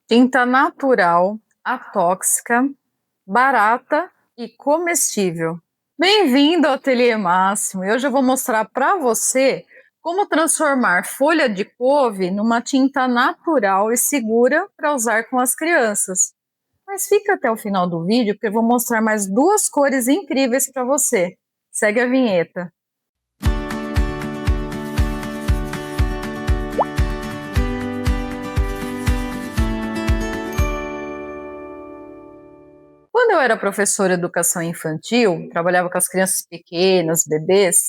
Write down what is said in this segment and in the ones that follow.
Tinta natural, atóxica, barata e comestível. Bem-vindo ao Ateliê Máximo e hoje eu vou mostrar para você como transformar folha de couve numa tinta natural e segura para usar com as crianças. Mas fica até o final do vídeo porque eu vou mostrar mais duas cores incríveis para você. Segue a vinheta. Quando eu era professora de educação infantil, trabalhava com as crianças pequenas, bebês,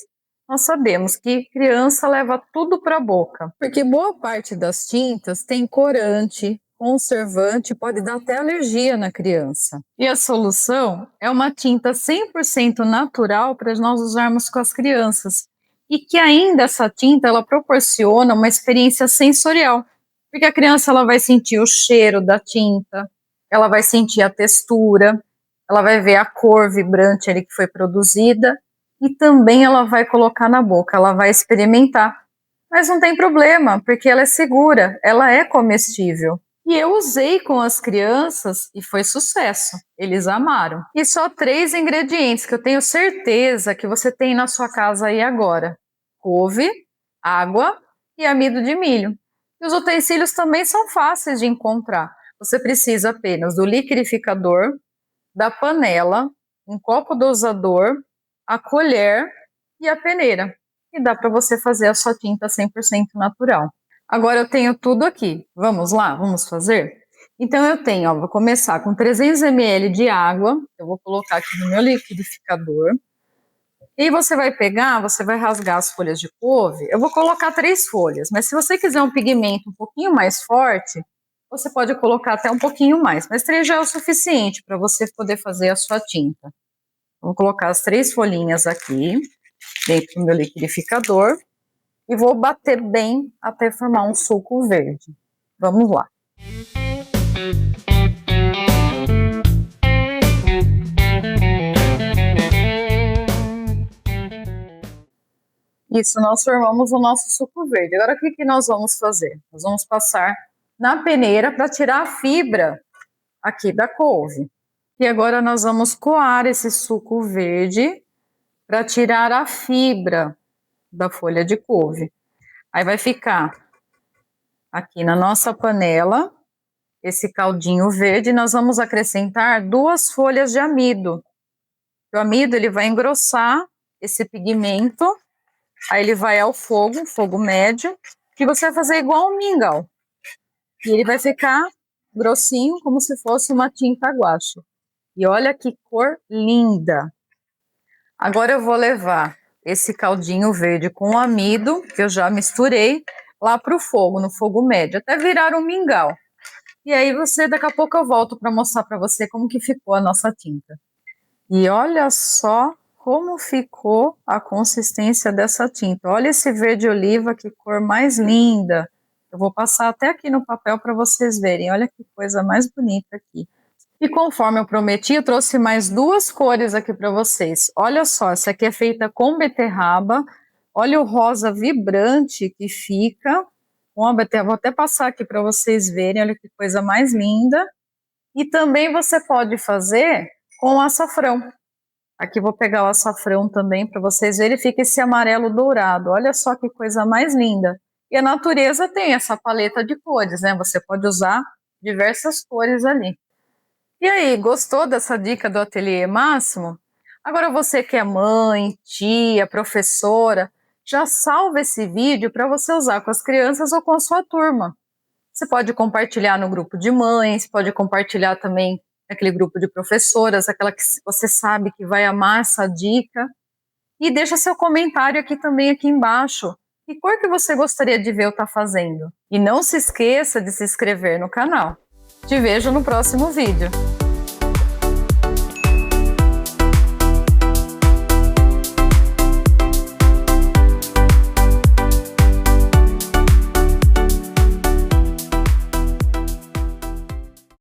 nós sabemos que criança leva tudo para a boca, porque boa parte das tintas tem corante, conservante, pode dar até alergia na criança. E a solução é uma tinta 100% natural para nós usarmos com as crianças. E que ainda essa tinta ela proporciona uma experiência sensorial, porque a criança ela vai sentir o cheiro da tinta, ela vai sentir a textura, ela vai ver a cor vibrante ali que foi produzida e também ela vai colocar na boca, ela vai experimentar. Mas não tem problema, porque ela é segura, ela é comestível. E eu usei com as crianças e foi sucesso, eles amaram. E só 3 ingredientes que eu tenho certeza que você tem na sua casa aí agora: couve, água e amido de milho. E os utensílios também são fáceis de encontrar. Você precisa apenas do liquidificador, da panela, um copo dosador, a colher e a peneira. E dá para você fazer a sua tinta 100% natural. Agora eu tenho tudo aqui. Vamos lá? Vamos fazer? Então eu tenho, vou começar com 300 ml de água. Eu vou colocar aqui no meu liquidificador. E você vai pegar, você vai rasgar as folhas de couve. Eu vou colocar 3 folhas, mas se você quiser um pigmento um pouquinho mais forte, você pode colocar até um pouquinho mais, mas 3 já é o suficiente para você poder fazer a sua tinta. Vou colocar as 3 folhinhas aqui dentro do meu liquidificador e vou bater bem até formar um suco verde. Vamos lá. Isso, nós formamos o nosso suco verde. Agora o que nós vamos fazer? Nós vamos passar na peneira para tirar a fibra aqui da couve. E agora nós vamos coar esse suco verde para tirar a fibra da folha de couve. Aí vai ficar aqui na nossa panela esse caldinho verde. Nós vamos acrescentar 2 folhas de amido. O amido ele vai engrossar esse pigmento. Aí ele vai ao fogo, fogo médio, que você vai fazer igual um mingau. E ele vai ficar grossinho, como se fosse uma tinta guache. E olha que cor linda! Agora eu vou levar esse caldinho verde com o amido, que eu já misturei, lá para o fogo, no fogo médio, até virar um mingau. E aí daqui a pouco eu volto para mostrar para você como que ficou a nossa tinta. E olha só como ficou a consistência dessa tinta. Olha esse verde oliva, que cor mais linda. Eu vou passar até aqui no papel para vocês verem. Olha que coisa mais bonita aqui. E conforme eu prometi, eu trouxe mais 2 cores aqui para vocês. Olha só, essa aqui é feita com beterraba. Olha o rosa vibrante que fica com a beterraba. Vou até passar aqui para vocês verem. Olha que coisa mais linda. E também você pode fazer com açafrão. Aqui vou pegar o açafrão também para vocês verem, fica esse amarelo dourado. Olha só que coisa mais linda. E a natureza tem essa paleta de cores, né? Você pode usar diversas cores ali. E aí, gostou dessa dica do Ateliê Máximo? Agora você que é mãe, tia, professora, já salva esse vídeo para você usar com as crianças ou com a sua turma. Você pode compartilhar no grupo de mães, pode compartilhar também aquele grupo de professoras, aquela que você sabe que vai amar essa dica. E deixa seu comentário aqui também, aqui embaixo. Que cor que você gostaria de ver eu estar fazendo? E não se esqueça de se inscrever no canal. Te vejo no próximo vídeo.